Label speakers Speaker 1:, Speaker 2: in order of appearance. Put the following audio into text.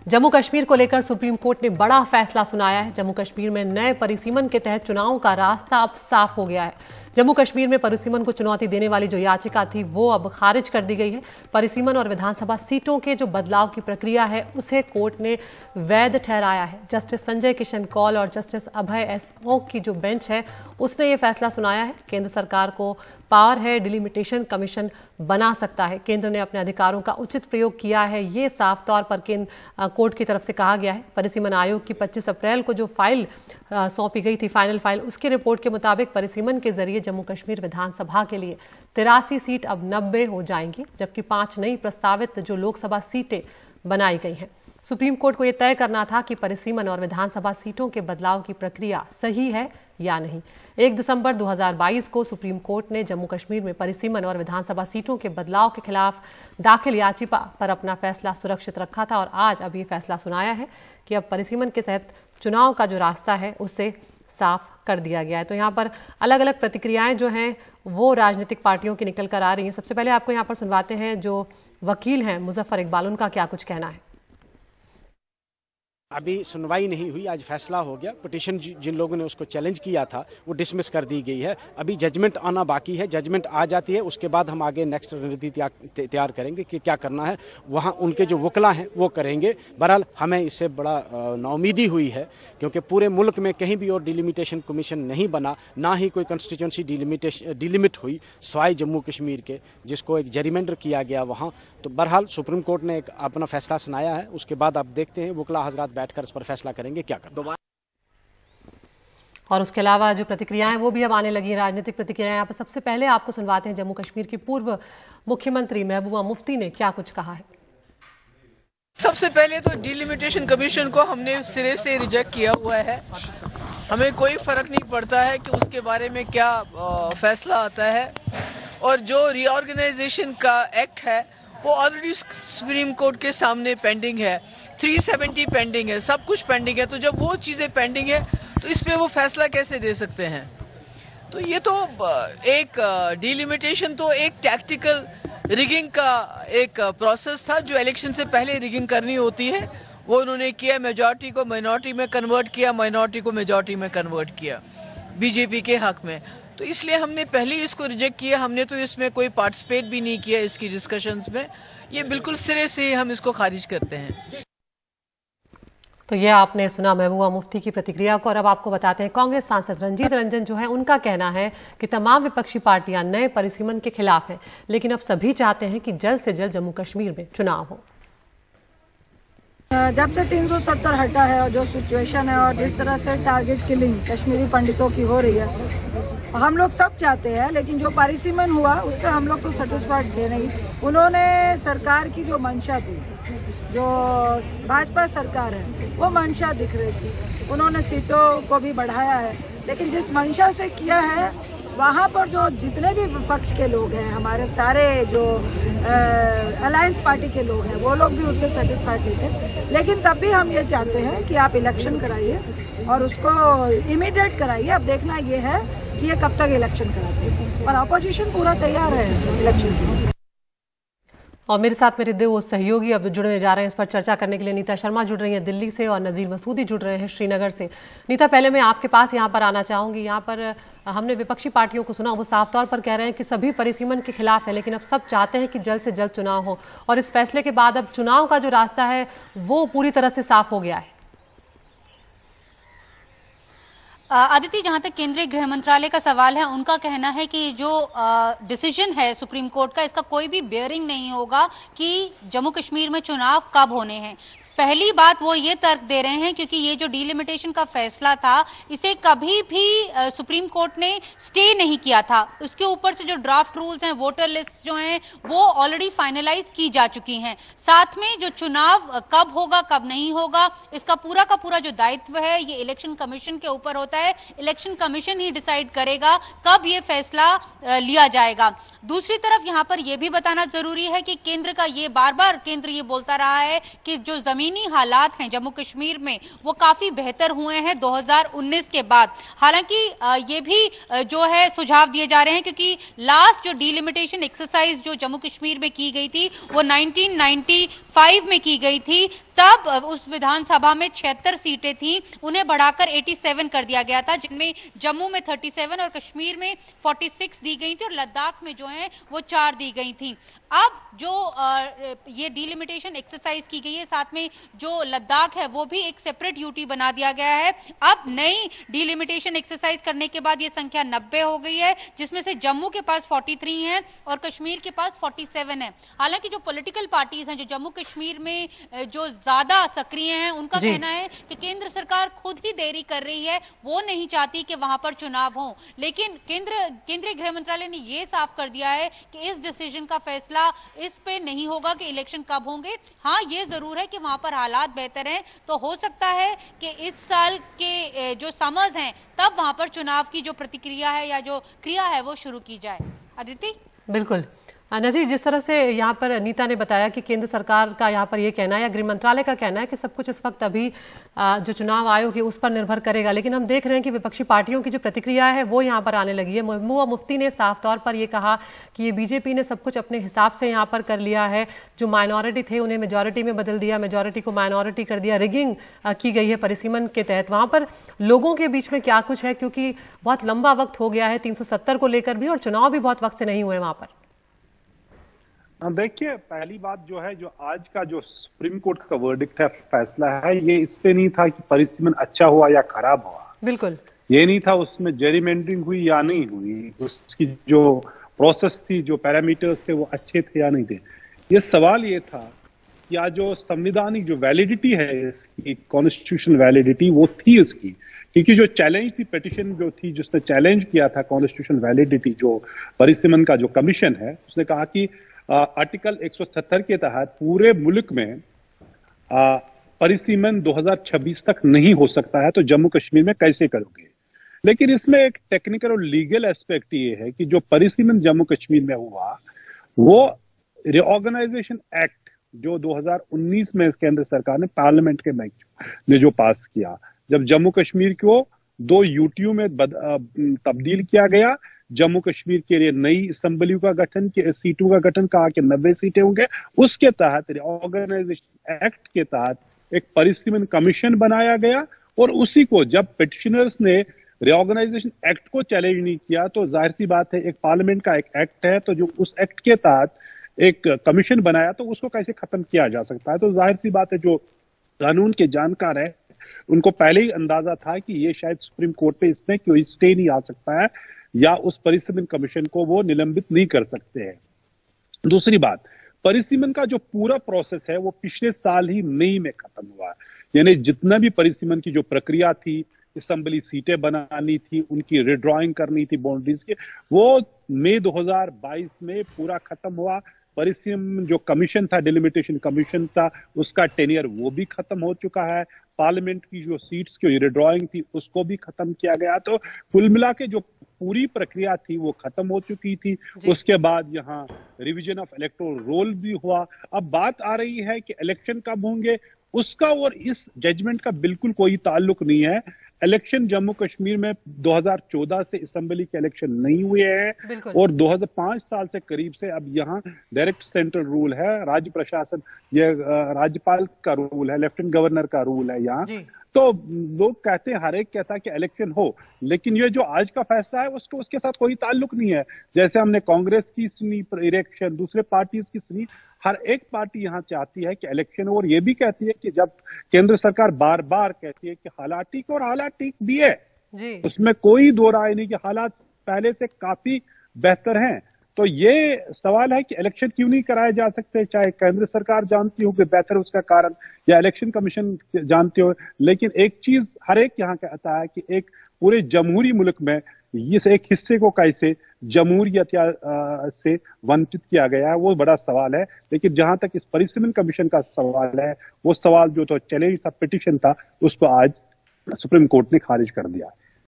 Speaker 1: जम्मू कश्मीर को लेकर supreme court ने बड़ा फैसला सुनाया है। जम्मू कश्मीर में नए परिसीमन के तहत चुनाव का रास्ता अब साफ हो गया है। जम्मू कश्मीर में परिसीमन को चुनौती देने वाली जो याचिका थी वो अब खारिज कर दी गई है। परिसीमन और विधानसभा सीटों के जो बदलाव की प्रक्रिया है उसे कोर्ट ने वैध ठहराया है। जस्टिस संजय किशन कौल और जस्टिस अभय एस ओक की जो बेंच है उसने ये फैसला सुनाया है। केंद्र सरकार को पावर है, डिलिमिटेशन कमीशन बना सकता है। केंद्र ने अपने अधिकारों का उचित प्रयोग किया है, ये साफ तौर पर कोर्ट की तरफ से कहा गया है। परिसीमन आयोग की 25 अप्रैल को जो फाइल सौंपी गई थी, फाइनल फाइल, उसकी रिपोर्ट के मुताबिक परिसीमन के जरिए जम्मू कश्मीर विधानसभा के लिए 83 सीट अब 90 हो जाएंगी, जबकि 5 नई प्रस्तावित जो लोकसभा सीटें बनाई गई हैं। सुप्रीम कोर्ट को यह तय करना था कि परिसीमन और विधानसभा सीटों के बदलाव की प्रक्रिया सही है या नहीं। 1 दिसंबर 2022 को सुप्रीम कोर्ट ने जम्मू कश्मीर में परिसीमन और विधानसभा सीटों के बदलाव के खिलाफ दाखिल याचिका पर अपना फैसला सुरक्षित रखा था और आज अब ये फैसला सुनाया है कि अब परिसीमन के तहत चुनाव का जो रास्ता है उसे साफ कर दिया गया है। तो यहाँ पर अलग अलग प्रतिक्रियाएं जो हैं वो राजनीतिक पार्टियों की निकल कर आ रही हैं। सबसे पहले आपको यहाँ पर सुनवाते हैं जो वकील हैं मुजफ्फर इकबाल, उनका क्या कुछ कहना है।
Speaker 2: अभी सुनवाई नहीं हुई, आज फैसला हो गया। पिटीशन जिन लोगों ने उसको चैलेंज किया था वो डिसमिस कर दी गई है। अभी जजमेंट आना बाकी है। जजमेंट आ जाती है उसके बाद हम आगे नेक्स्ट रणनीति तैयार करेंगे कि क्या करना है। वहाँ उनके जो वकील हैं वो करेंगे। बहरहाल हमें इससे बड़ा नाउमीदी हुई है क्योंकि पूरे मुल्क में कहीं भी और डिलिमिटेशन कमीशन नहीं बना, ना ही कोई कंस्टिट्यूंसी डिलिमिट हुई स्वाई जम्मू कश्मीर के, जिसको एक जेरीमेंडर किया गया वहाँ। तो बहरहाल सुप्रीम कोर्ट ने एक अपना फैसला सुनाया है। उसके बाद आप देखते हैं वकील हजरात बैठकर इस पर फैसला करेंगे क्या करना।
Speaker 1: और उसके अलावा जो प्रतिक्रियाएं वो भी अब आने लगी, राजनीतिक प्रतिक्रियाएं। यहाँ पर सबसे पहले आपको सुनवाते हैं जम्मू कश्मीर की पूर्व मुख्यमंत्री महबूबा मुफ्ती ने क्या कुछ कहा है।
Speaker 3: सबसे पहले तो डिलिमिटेशन कमीशन को हमने सिरे से रिजेक्ट किया हुआ है। हमें कोई फर्क नहीं पड़ता है कि उसके बारे में क्या फैसला आता है। और जो रीऑर्गेनाइजेशन का एक्ट है वो ऑलरेडी सुप्रीम कोर्ट के सामने पेंडिंग है। 370 पेंडिंग है, सब कुछ पेंडिंग है। तो जब वो चीजें पेंडिंग है तो इस पे वो फैसला कैसे दे सकते हैं। तो ये तो एक डिलिमिटेशन तो एक टैक्टिकल रिगिंग का एक प्रोसेस था जो इलेक्शन से पहले रिगिंग करनी होती है। वो उन्होंने किया, मेजॉरिटी को माइनॉरिटी में कन्वर्ट किया, माइनॉरिटी को मेजॉरिटी में कन्वर्ट किया बीजेपी के हक में। तो इसलिए हमने पहले इसको रिजेक्ट किया। हमने तो इसमें कोई पार्टिसिपेट भी नहीं किया इसकी डिस्कशंस में। ये बिल्कुल सिरे से हम इसको खारिज करते हैं।
Speaker 1: तो ये आपने सुना महबूबा मुफ्ती की प्रतिक्रिया को। और अब आपको बताते हैं कांग्रेस सांसद रंजीत रंजन जो है उनका कहना है कि तमाम विपक्षी पार्टियां नए परिसीमन के खिलाफ हैं, लेकिन अब सभी चाहते हैं कि जल्द से जल्द जम्मू कश्मीर में चुनाव हो।
Speaker 4: जब से 370 हटा है और जो सिचुएशन है और जिस तरह से टारगेट किलिंग कश्मीरी पंडितों की हो रही है, हम लोग सब चाहते हैं, लेकिन जो परिसीमन हुआ उससे हम लोग तो सेटिस्फाइड थे नहीं। उन्होंने सरकार की जो मंशा थी, जो भाजपा सरकार है, वो मंशा दिख रही थी। उन्होंने सीटों को भी बढ़ाया है, लेकिन जिस मंशा से किया है वहाँ पर जो जितने भी विपक्ष के लोग हैं, हमारे सारे जो अलायंस पार्टी के लोग हैं, वो लोग भी उससे सेटिस्फाइड थे। लेकिन तब भी हम ये चाहते हैं कि आप इलेक्शन कराइए और उसको इमीडिएट कराइए। अब देखना ये है कि ये कब तक इलेक्शन कराते हैं, और अपोजिशन पूरा तैयार है इलेक्शन के लिए।
Speaker 1: और मेरे साथ मेरे दो सहयोगी अब जुड़ने जा रहे हैं इस पर चर्चा करने के लिए। नीता शर्मा जुड़ रही हैं दिल्ली से और नजीर मसूदी जुड़ रहे हैं श्रीनगर से। नीता, पहले मैं आपके पास यहाँ पर आना चाहूंगी। यहाँ पर हमने विपक्षी पार्टियों को सुना, वो साफ तौर पर कह रहे हैं कि सभी परिसीमन के खिलाफ है, लेकिन अब सब चाहते हैं कि जल्द से जल्द चुनाव हो। और इस फैसले के बाद अब चुनाव का जो रास्ता है वो पूरी तरह से साफ हो गया है।
Speaker 5: आदित्य, जहां तक केंद्रीय गृह मंत्रालय का सवाल है, उनका कहना है कि जो डिसीजन है सुप्रीम कोर्ट का, इसका कोई भी बेयरिंग नहीं होगा कि जम्मू कश्मीर में चुनाव कब होने हैं। पहली बात वो ये तर्क दे रहे हैं क्योंकि ये जो डिलिमिटेशन का फैसला था इसे कभी भी सुप्रीम कोर्ट ने स्टे नहीं किया था। उसके ऊपर से जो ड्राफ्ट रूल्स हैं, वोटर लिस्ट जो हैं, वो ऑलरेडी फाइनलाइज की जा चुकी हैं। साथ में जो चुनाव कब होगा कब नहीं होगा, इसका पूरा का पूरा जो दायित्व है ये इलेक्शन कमीशन के ऊपर होता है। इलेक्शन कमीशन ही डिसाइड करेगा कब ये फैसला लिया जाएगा। दूसरी तरफ यहाँ पर यह भी बताना जरूरी है कि केंद्र का ये बार बार केंद्र ये बोलता रहा है कि जो जमीनी हालात हैं जम्मू कश्मीर में वो काफी बेहतर हुए हैं 2019 के बाद। हालांकि ये भी जो है सुझाव दिए जा रहे हैं क्योंकि लास्ट जो डिलिमिटेशन एक्सरसाइज जो जम्मू कश्मीर में की गई थी वो 1995 85 में की गई थी, तब उस विधानसभा में 76 सीटें थी, उन्हें बढ़ाकर 87 कर दिया गया था, जिनमें जम्मू में 37 और कश्मीर में 46 दी गई थी और लद्दाख में जो है वो 4 दी गई थी। अब जो ये डिलिमिटेशन एक्सरसाइज की गई है, साथ में जो लद्दाख है वो भी एक सेपरेट यूटी बना दिया गया है। अब नई डिलिमिटेशन एक्सरसाइज करने के बाद ये संख्या 90 हो गई है, जिसमें से जम्मू के पास 43 है और कश्मीर के पास 47 है। हालांकि जो पॉलिटिकल पार्टीज हैं जो जम्मू कश्मीर में जो ज्यादा सक्रिय हैं, उनका कहना है कि केंद्र सरकार खुद ही देरी कर रही है, वो नहीं चाहती कि वहां पर चुनाव हो। लेकिन केंद्रीय गृह मंत्रालय ने यह साफ कर दिया है कि इस डिसीजन का फैसला इस पे नहीं होगा कि इलेक्शन कब होंगे। हाँ, ये जरूर है कि वहां पर हालात बेहतर हैं, तो हो सकता है कि इस साल के जो समर्स हैं तब वहां पर चुनाव की जो प्रतिक्रिया है या जो क्रिया है वो शुरू की जाए। अदिति?
Speaker 1: बिल्कुल नजीर, जिस तरह से यहाँ पर नीता ने बताया कि केंद्र सरकार का यहाँ पर ये कहना है या गृह मंत्रालय का कहना है कि सब कुछ इस वक्त अभी जो चुनाव आयोग है उस पर निर्भर करेगा, लेकिन हम देख रहे हैं कि विपक्षी पार्टियों की जो प्रतिक्रिया है वो यहाँ पर आने लगी है। महबूबा मुफ्ती ने साफ तौर पर ये कहा कि ये बीजेपी ने सब कुछ अपने हिसाब से यहाँ पर कर लिया है, जो माइनॉरिटी थे उन्हें मेजोरिटी में बदल दिया, मेजोरिटी को माइनॉरिटी कर दिया, रिगिंग की गई है परिसीमन के तहत। वहां पर लोगों के बीच में क्या कुछ है, क्योंकि बहुत लंबा वक्त हो गया है 370 को लेकर भी और चुनाव भी बहुत वक्त से नहीं हुए वहां पर।
Speaker 6: देखिए, पहली बात जो है, जो आज का जो सुप्रीम कोर्ट का वर्डिक्ट है, फैसला है, ये इस पे नहीं था कि परिसीमन अच्छा हुआ या खराब हुआ। बिल्कुल ये नहीं था उसमें जेरीमेंडरिंग हुई या नहीं हुई, उसकी जो प्रोसेस थी, जो पैरामीटर्स थे वो अच्छे थे या नहीं थे। ये सवाल ये था कि आज जो संविधानिक जो वैलिडिटी है इसकी, कॉन्स्टिट्यूशनल वैलिडिटी, वो थी इसकी, क्योंकि जो चैलेंज थी, पिटिशन जो थी जिसने चैलेंज किया था कॉन्स्टिट्यूशनल वैलिडिटी, जो परिसीमन का जो कमीशन है, उसने कहा कि आर्टिकल 170 के तहत पूरे मुल्क में परिसीमन 2026 तक नहीं हो सकता है, तो जम्मू कश्मीर में कैसे करोगे। लेकिन इसमें एक टेक्निकल और लीगल एस्पेक्ट ये है कि जो परिसीमन जम्मू कश्मीर में हुआ, वो रिऑर्गेनाइजेशन एक्ट जो 2019 में केंद्र सरकार ने पार्लियामेंट के में जो पास किया, जब जम्मू कश्मीर को 2 यूटीयू में तब्दील किया गया, जम्मू कश्मीर के लिए नई असेंबलियों का गठन, सीटों का गठन, कहा कि 90 सीटें होंगे, उसके तहत रिऑर्गेनाइजेशन एक्ट के तहत एक परिसीमन कमीशन बनाया गया। और उसी को जब पिटिशनर्स ने रिऑर्गेनाइजेशन एक्ट को चैलेंज नहीं किया, तो जाहिर सी बात है, एक पार्लियामेंट का एक एक्ट है, तो जो उस एक्ट के तहत एक कमीशन बनाया, तो उसको कैसे खत्म किया जा सकता है। तो जाहिर सी बात है, जो कानून के जानकार है उनको पहले ही अंदाजा था कि ये शायद सुप्रीम कोर्ट पे इसमें कोई स्टे नहीं आ सकता है या उस परिसीमन कमीशन को वो निलंबित नहीं कर सकते हैं। दूसरी बात, परिसीमन का जो पूरा प्रोसेस है वो पिछले साल ही मई में खत्म हुआ, यानी जितना भी परिसीमन की जो प्रक्रिया थी, असेंबली सीटें बनानी थी, उनकी रिड्रॉइंग करनी थी बाउंड्रीज के, वो मई 2022 में पूरा खत्म हुआ। परिसीमन जो कमीशन था, डिलिमिटेशन कमीशन था, उसका टेन्योर वो भी खत्म हो चुका है। पार्लियामेंट की जो सीट्स की रिड्रॉइंग थी उसको भी खत्म किया गया। तो कुल मिला के जो पूरी प्रक्रिया थी वो खत्म हो चुकी थी। उसके बाद यहाँ रिवीजन ऑफ इलेक्टोरल रोल भी हुआ। अब बात आ रही है कि इलेक्शन कब होंगे, उसका और इस जजमेंट का बिल्कुल कोई ताल्लुक नहीं है। इलेक्शन जम्मू कश्मीर में 2014 से असेंबली के इलेक्शन नहीं हुए हैं और 2005 साल से करीब से अब यहाँ डायरेक्ट सेंट्रल रूल है, राज्य प्रशासन, ये राज्यपाल का रूल है, लेफ्टिनेंट गवर्नर का रूल है यहाँ। तो लोग कहते हैं, हर एक कहता है कि इलेक्शन हो, लेकिन ये जो आज का फैसला है उसको उसके साथ कोई ताल्लुक नहीं है। जैसे हमने कांग्रेस की सुनी इलेक्शन, दूसरे पार्टीज की सुनी, हर एक पार्टी यहाँ चाहती है कि इलेक्शन हो और ये भी कहती है कि जब केंद्र सरकार बार बार कहती है कि हालात ठीक, और हालात ठीक भी है, उसमें कोई दो राय नहीं कि हालात पहले से काफी बेहतर हैं। तो ये सवाल है कि इलेक्शन क्यों नहीं कराए जा सकते, चाहे केंद्र सरकार जानती हो कि बेहतर उसका कारण या इलेक्शन कमीशन जानते हो। लेकिन एक चीज हर एक यहाँ कहता है कि एक पूरे जमहूरी मुल्क में इस एक हिस्से को कैसे जमहूरियत से वंचित किया गया है, वो बड़ा सवाल है। लेकिन जहां तक इस परिसीमन कमीशन का सवाल है, वो सवाल जो तो चैलेंज था, पिटिशन था, उसको आज सुप्रीम कोर्ट ने खारिज कर दिया।